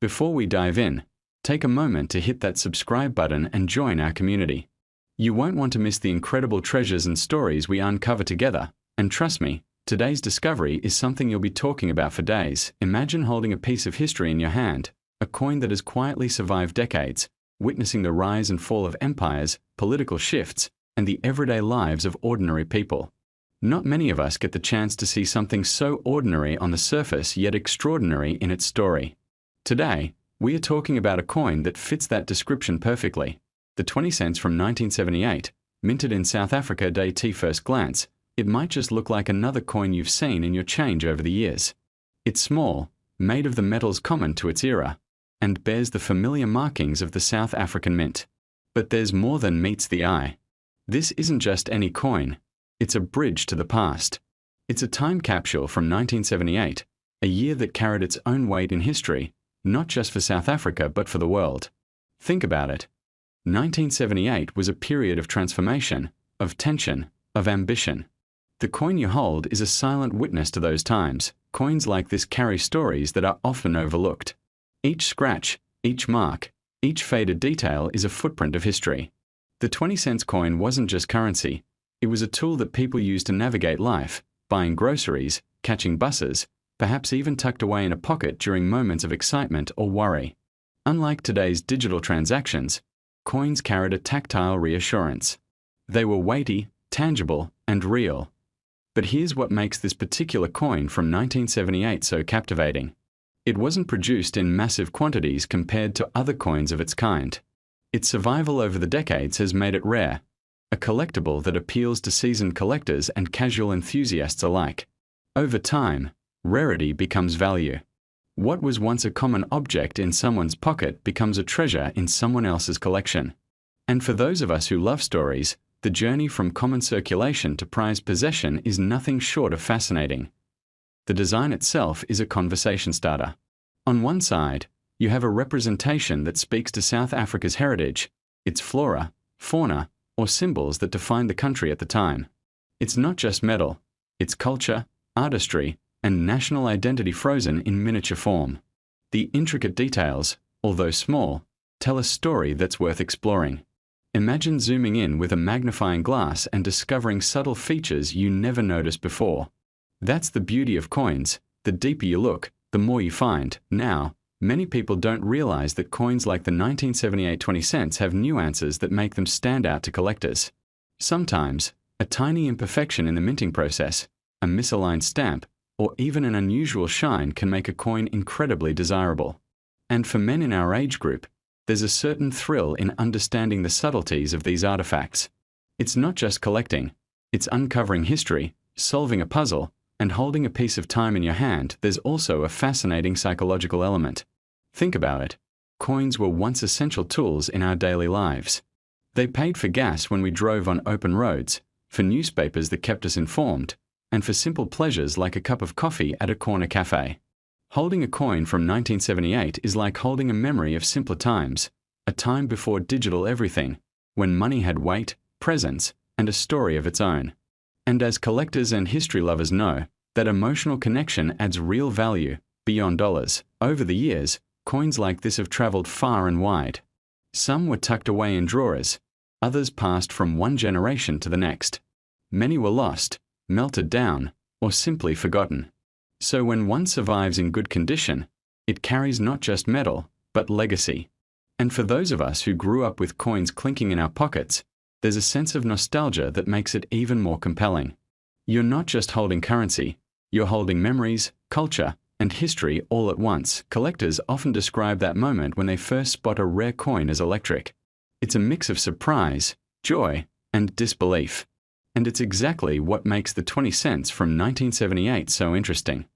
Before we dive in, take a moment to hit that subscribe button and join our community. You won't want to miss the incredible treasures and stories we uncover together, and trust me, today's discovery is something you'll be talking about for days. Imagine holding a piece of history in your hand, a coin that has quietly survived decades, witnessing the rise and fall of empires, political shifts, and the everyday lives of ordinary people. Not many of us get the chance to see something so ordinary on the surface yet extraordinary in its story. Today, we are talking about a coin that fits that description perfectly. The 20 cents from 1978, minted in South Africa. At first glance, it might just look like another coin you've seen in your change over the years. It's small, made of the metals common to its era, and bears the familiar markings of the South African mint. But there's more than meets the eye. This isn't just any coin. It's a bridge to the past. It's a time capsule from 1978, a year that carried its own weight in history, not just for South Africa but for the world. Think about it. 1978 was a period of transformation, of tension, of ambition. The coin you hold is a silent witness to those times. Coins like this carry stories that are often overlooked. Each scratch, each mark, each faded detail is a footprint of history. The 20 cents coin wasn't just currency. It was a tool that people used to navigate life, buying groceries, catching buses, perhaps even tucked away in a pocket during moments of excitement or worry. Unlike today's digital transactions, coins carried a tactile reassurance. They were weighty, tangible, and real. But here's what makes this particular coin from 1978 so captivating. It wasn't produced in massive quantities compared to other coins of its kind. Its survival over the decades has made it rare, a collectible that appeals to seasoned collectors and casual enthusiasts alike. Over time, rarity becomes value. What was once a common object in someone's pocket becomes a treasure in someone else's collection. And for those of us who love stories, the journey from common circulation to prized possession is nothing short of fascinating. The design itself is a conversation starter. On one side, you have a representation that speaks to South Africa's heritage, its flora, fauna, or symbols that define the country at the time. It's not just metal, it's culture, artistry, and national identity frozen in miniature form. The intricate details, although small, tell a story that's worth exploring. Imagine zooming in with a magnifying glass and discovering subtle features you never noticed before. That's the beauty of coins. The deeper you look, the more you find. Now, many people don't realize that coins like the 1978 20 cents have nuances that make them stand out to collectors. Sometimes, a tiny imperfection in the minting process, a misaligned stamp, or even an unusual shine can make a coin incredibly desirable. And for men in our age group, there's a certain thrill in understanding the subtleties of these artifacts. It's not just collecting, it's uncovering history, solving a puzzle, and holding a piece of time in your hand. There's also a fascinating psychological element. Think about it. Coins were once essential tools in our daily lives. They paid for gas when we drove on open roads, for newspapers that kept us informed, and for simple pleasures like a cup of coffee at a corner cafe. Holding a coin from 1978 is like holding a memory of simpler times, a time before digital everything, when money had weight, presence, and a story of its own. And as collectors and history lovers know, that emotional connection adds real value, beyond dollars. Over the years, coins like this have traveled far and wide. Some were tucked away in drawers, others passed from one generation to the next. Many were lost, melted down, or simply forgotten. So when one survives in good condition, it carries not just metal, but legacy. And for those of us who grew up with coins clinking in our pockets, there's a sense of nostalgia that makes it even more compelling. You're not just holding currency, you're holding memories, culture, and history all at once. Collectors often describe that moment when they first spot a rare coin as electric. It's a mix of surprise, joy, and disbelief. And it's exactly what makes the 20 cents from 1978 so interesting.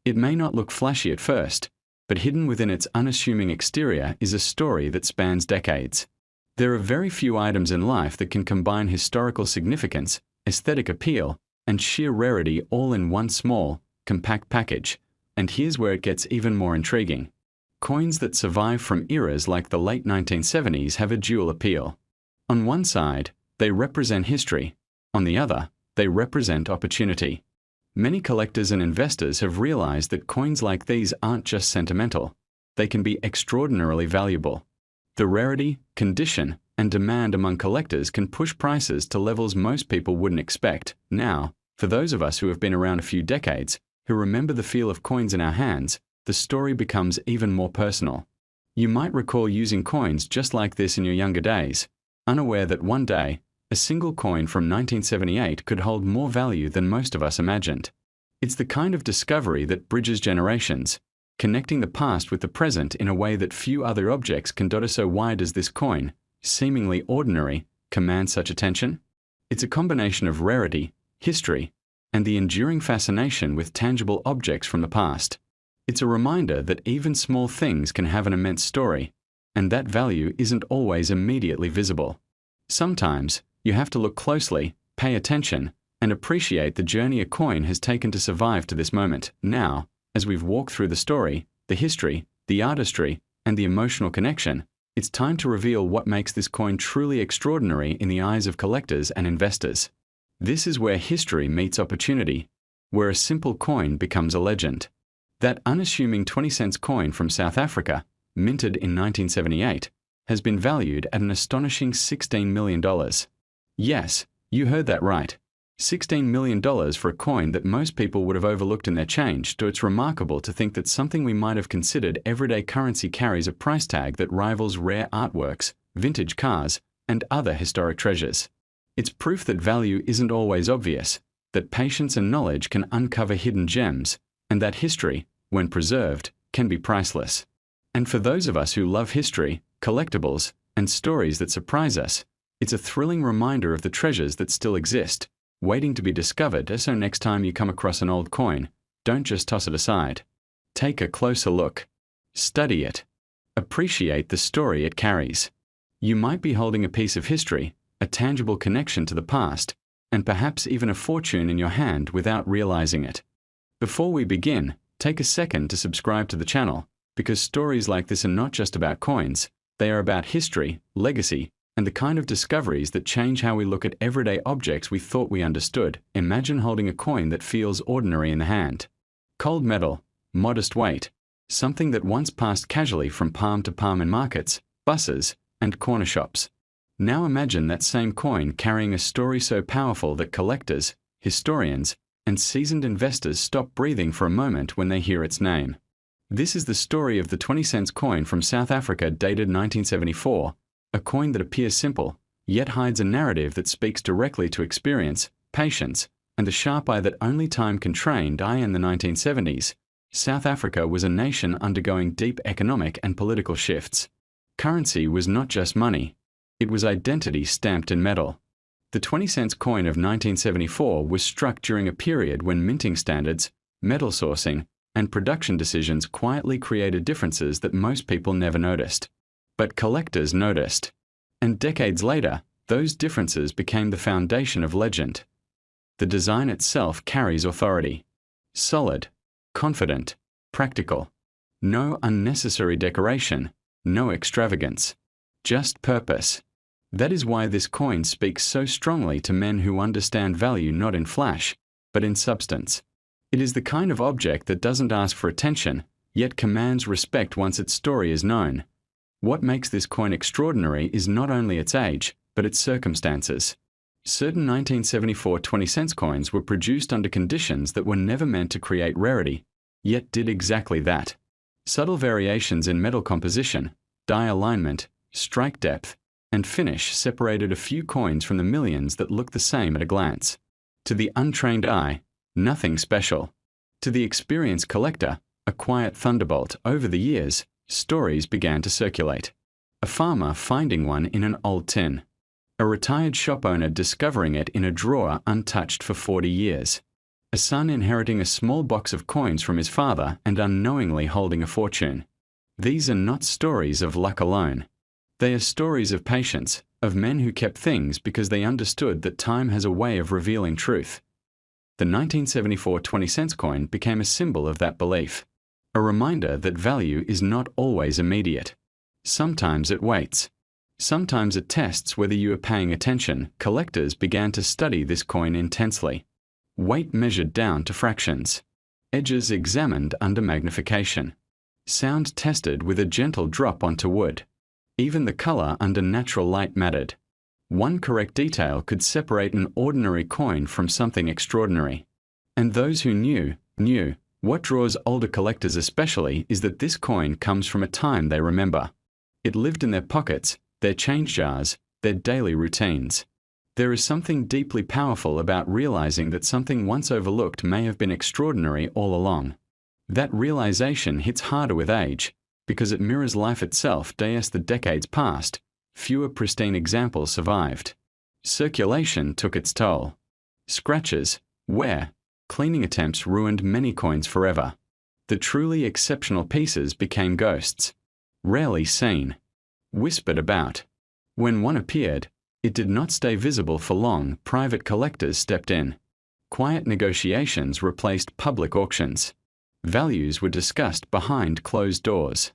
It may not look flashy at first, but hidden within its unassuming exterior is a story that spans decades. There are very few items in life that can combine historical significance, aesthetic appeal, and sheer rarity all in one small, compact package. And here's where it gets even more intriguing. Coins that survive from eras like the late 1970s have a dual appeal. On one side, they represent history. On the other, they represent opportunity. Many collectors and investors have realized that coins like these aren't just sentimental. they can be extraordinarily valuable. The rarity, condition, and demand among collectors can push prices to levels most people wouldn't expect. Now, for those of us who have been around a few decades, who remember the feel of coins in our hands, the story becomes even more personal. You might recall using coins just like this in your younger days, unaware that one day, a single coin from 1978 could hold more value than most of us imagined. It's the kind of discovery that bridges generations, connecting the past with the present in a way that few other objects can. So why does this coin, seemingly ordinary, command such attention? It's a combination of rarity, history, and the enduring fascination with tangible objects from the past. It's a reminder that even small things can have an immense story, and that value isn't always immediately visible. Sometimes, you have to look closely, pay attention, and appreciate the journey a coin has taken to survive to this moment. Now, as we've walked through the story, the history, the artistry, and the emotional connection, it's time to reveal what makes this coin truly extraordinary in the eyes of collectors and investors. This is where history meets opportunity, where a simple coin becomes a legend. That unassuming 20-cent coin from South Africa, minted in 1978, has been valued at an astonishing $16 million. Yes, you heard that right. $16 million for a coin that most people would have overlooked in their change. So it's remarkable to think that something we might have considered everyday currency carries a price tag that rivals rare artworks, vintage cars, and other historic treasures. It's proof that value isn't always obvious, that patience and knowledge can uncover hidden gems, and that history, when preserved, can be priceless. And for those of us who love history, collectibles, and stories that surprise us, it's a thrilling reminder of the treasures that still exist, waiting to be discovered. So next time you come across an old coin, don't just toss it aside. Take a closer look. Study it. Appreciate the story it carries. You might be holding a piece of history, a tangible connection to the past, and perhaps even a fortune in your hand without realizing it. Before we begin, take a second to subscribe to the channel, because stories like this are not just about coins, they are about history, legacy, and the kind of discoveries that change how we look at everyday objects we thought we understood. Imagine holding a coin that feels ordinary in the hand. Cold metal, modest weight, something that once passed casually from palm to palm in markets, buses, and corner shops. Now imagine that same coin carrying a story so powerful that collectors, historians, and seasoned investors stop breathing for a moment when they hear its name. This is the story of the 20-cent coin from South Africa dated 1974, a coin that appears simple, yet hides a narrative that speaks directly to experience, patience, and the sharp eye that only time can train. In the 1970s, South Africa was a nation undergoing deep economic and political shifts. Currency was not just money, it was identity stamped in metal. The 20-cent coin of 1974 was struck during a period when minting standards, metal sourcing, and production decisions quietly created differences that most people never noticed. But collectors noticed. And decades later, those differences became the foundation of legend. The design itself carries authority. Solid, confident, practical. No unnecessary decoration, no extravagance. Just purpose. That is why this coin speaks so strongly to men who understand value not in flash, but in substance. It is the kind of object that doesn't ask for attention, yet commands respect once its story is known. What makes this coin extraordinary is not only its age, but its circumstances. Certain 1974 20-cent coins were produced under conditions that were never meant to create rarity, yet did exactly that. Subtle variations in metal composition, die alignment, strike depth, and finish separated a few coins from the millions that look the same at a glance. To the untrained eye, nothing special. To the experienced collector, a quiet thunderbolt. Over the years, stories began to circulate. A farmer finding one in an old tin. A retired shop owner discovering it in a drawer untouched for 40 years. A son inheriting a small box of coins from his father and unknowingly holding a fortune. These are not stories of luck alone. They are stories of patience, of men who kept things because they understood that time has a way of revealing truth. The 1974 20-cent coin became a symbol of that belief. A reminder that value is not always immediate. Sometimes it waits. Sometimes it tests whether you are paying attention. Collectors began to study this coin intensely. Weight measured down to fractions. Edges examined under magnification. Sound tested with a gentle drop onto wood. Even the color under natural light mattered. One correct detail could separate an ordinary coin from something extraordinary. And those who knew. What draws older collectors especially is that this coin comes from a time they remember. It lived in their pockets, their change jars, their daily routines. There is something deeply powerful about realizing that something once overlooked may have been extraordinary all along. That realization hits harder with age, because it mirrors life itself. As the decades passed, fewer pristine examples survived. Circulation took its toll. Scratches, wear, cleaning attempts ruined many coins forever. The truly exceptional pieces became ghosts. Rarely seen. Whispered about. When one appeared, it did not stay visible for long. Private collectors stepped in. Quiet negotiations replaced public auctions. Values were discussed behind closed doors.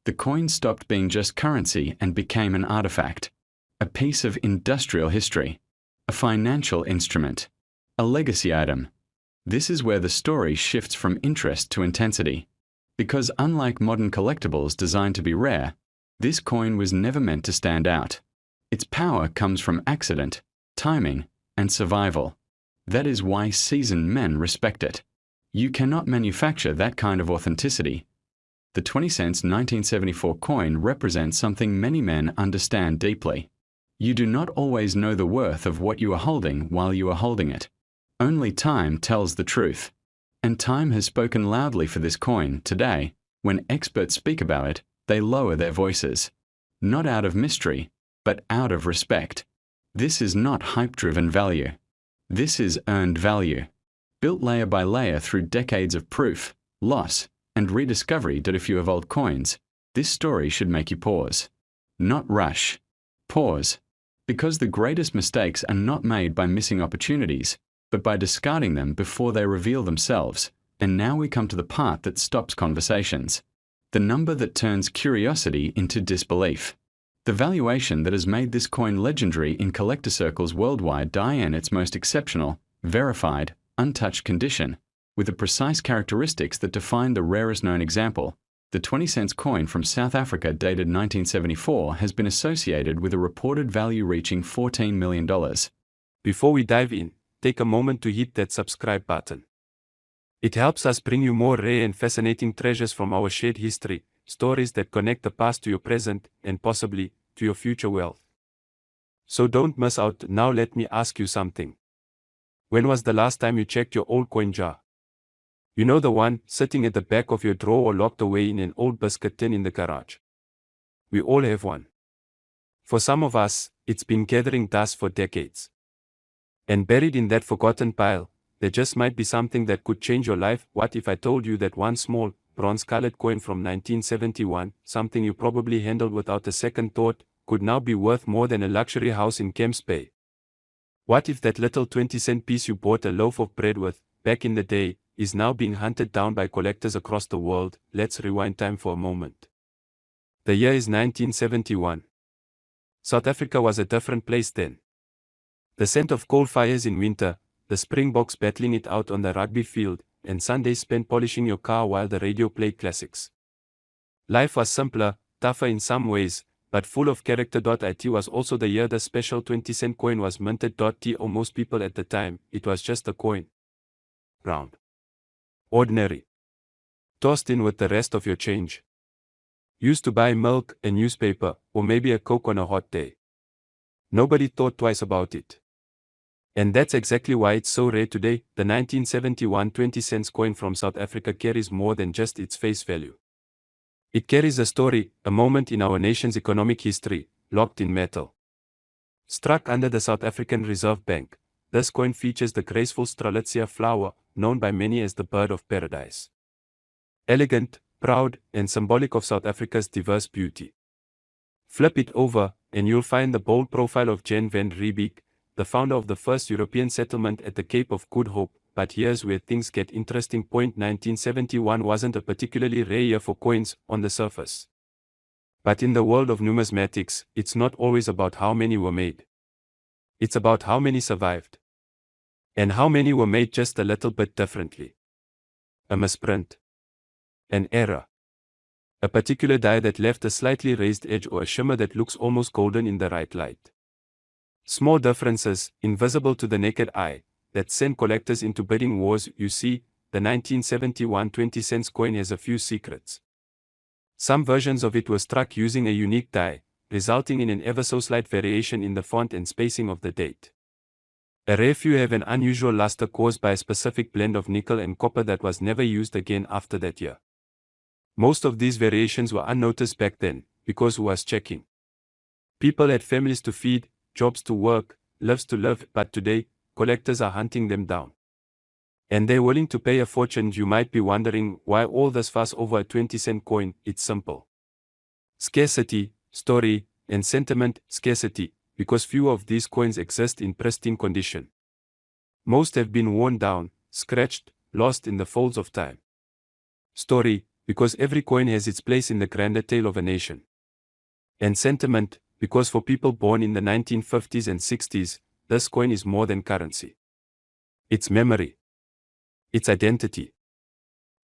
The coin stopped being just currency and became an artifact. A piece of industrial history. A financial instrument. A legacy item. This is where the story shifts from interest to intensity. Because unlike modern collectibles designed to be rare, this coin was never meant to stand out. Its power comes from accident, timing, and survival. That is why seasoned men respect it. You cannot manufacture that kind of authenticity. The 20-cent 1974 coin represents something many men understand deeply. You do not always know the worth of what you are holding while you are holding it. Only time tells the truth. And time has spoken loudly for this coin. Today, when experts speak about it, they lower their voices. Not out of mystery, but out of respect. This is not hype-driven value. This is earned value. Built layer by layer through decades of proof, loss, and rediscovery. That if you have old coins, this story should make you pause. Not rush. Pause. Because the greatest mistakes are not made by missing opportunities, but by discarding them before they reveal themselves. And now we come to the part that stops conversations. The number that turns curiosity into disbelief. The valuation that has made this coin legendary in collector circles worldwide. In its most exceptional, verified, untouched condition, with the precise characteristics that define the rarest known example. The 20-cent coin from South Africa dated 1974 has been associated with a reported value reaching $14 million. Before we dive in, take a moment to hit that subscribe button. It helps us bring you more rare and fascinating treasures from our shared history, stories that connect the past to your present, and possibly, to your future wealth. So don't miss out. Now let me ask you something. When was the last time you checked your old coin jar? You know, the one sitting at the back of your drawer or locked away in an old biscuit tin in the garage. We all have one. For some of us, it's been gathering dust for decades. And buried in that forgotten pile, there just might be something that could change your life. What if I told you that one small, bronze-colored coin from 1971, something you probably handled without a second thought, could now be worth more than a luxury house in Camps Bay? What if that little 20-cent piece you bought a loaf of bread with, back in the day, is now being hunted down by collectors across the world? Let's rewind time for a moment. The year is 1971. South Africa was a different place then. The scent of coal fires in winter, the Springboks battling it out on the rugby field, and Sundays spent polishing your car while the radio played classics. Life was simpler, tougher in some ways, but full of character. It was also the year the special 20-cent coin was minted. Most people at the time, it was just a coin. Round. Ordinary. Tossed in with the rest of your change. Used to buy milk, a newspaper, or maybe a Coke on a hot day. Nobody thought twice about it. And that's exactly why it's so rare today. The 1971 20-cent coin from South Africa carries more than just its face value. It carries a story, a moment in our nation's economic history, locked in metal. Struck under the South African Reserve Bank, this coin features the graceful Strelitzia flower, known by many as the bird of paradise. Elegant, proud, and symbolic of South Africa's diverse beauty. Flip it over, and you'll find the bold profile of Jan van Riebeeck, the founder of the first European settlement at the Cape of Good Hope. But here's where things get interesting. 1971 wasn't a particularly rare year for coins, on the surface. But in the world of numismatics, it's not always about how many were made. It's about how many survived. And how many were made just a little bit differently. A misprint. An error. A particular die that left a slightly raised edge or a shimmer that looks almost golden in the right light. Small differences, invisible to the naked eye, that send collectors into bidding wars. You see, the 1971 20-cent coin has a few secrets. Some versions of it were struck using a unique die, resulting in an ever so slight variation in the font and spacing of the date. A rare few have an unusual luster caused by a specific blend of nickel and copper that was never used again after that year. Most of these variations were unnoticed back then, because who was checking? People had families to feed, jobs to work, lives to live, but today, collectors are hunting them down. And they're willing to pay a fortune. You might be wondering, why all this fuss over a 20-cent coin? It's simple. Scarcity, story, and sentiment. Scarcity, because few of these coins exist in pristine condition. Most have been worn down, scratched, lost in the folds of time. Story, because every coin has its place in the grander tale of a nation. And sentiment, because for people born in the 1950s and 60s, this coin is more than currency. It's memory. It's identity.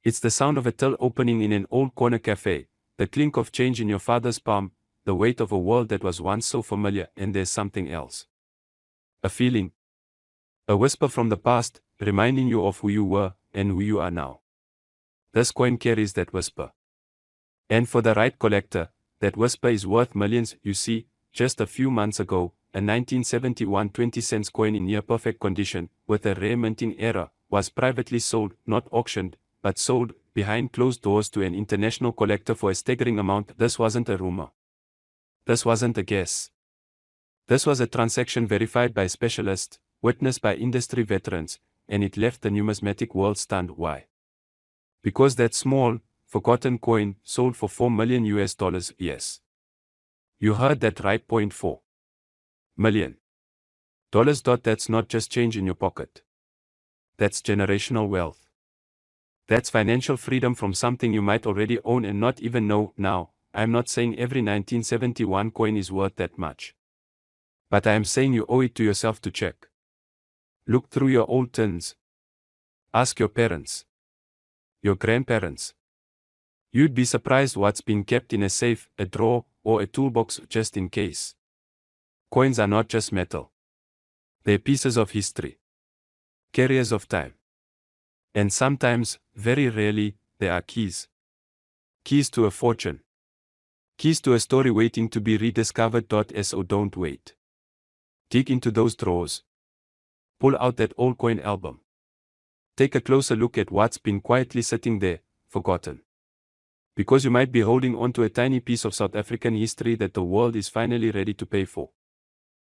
It's the sound of a till opening in an old corner cafe, the clink of change in your father's palm, the weight of a world that was once so familiar. And there's something else. A feeling. A whisper from the past, reminding you of who you were and who you are now. This coin carries that whisper. And for the right collector, that whisper is worth millions. You see, just a few months ago, a 1971 20-cent coin in near-perfect condition, with a rare minting error, was privately sold, not auctioned, but sold, behind closed doors to an international collector for a staggering amount. This wasn't a rumor. This wasn't a guess. This was a transaction verified by specialists, witnessed by industry veterans, and it left the numismatic world stunned. Why? Because that small, forgotten coin sold for $4 million. Yes. You heard that right, $4 million. That's not just change in your pocket. That's generational wealth. That's financial freedom from something you might already own and not even know. Now, I'm not saying every 1971 coin is worth that much. But I am saying you owe it to yourself to check. Look through your old tins. Ask your parents. Your grandparents. You'd be surprised what's been kept in a safe, a drawer, or a toolbox just in case. Coins are not just metal. They're pieces of history. Carriers of time. And sometimes, very rarely, they are keys. Keys to a fortune. Keys to a story waiting to be rediscovered. So don't wait. Dig into those drawers. Pull out that old coin album. Take a closer look at what's been quietly sitting there, forgotten. Because you might be holding on to a tiny piece of South African history that the world is finally ready to pay for.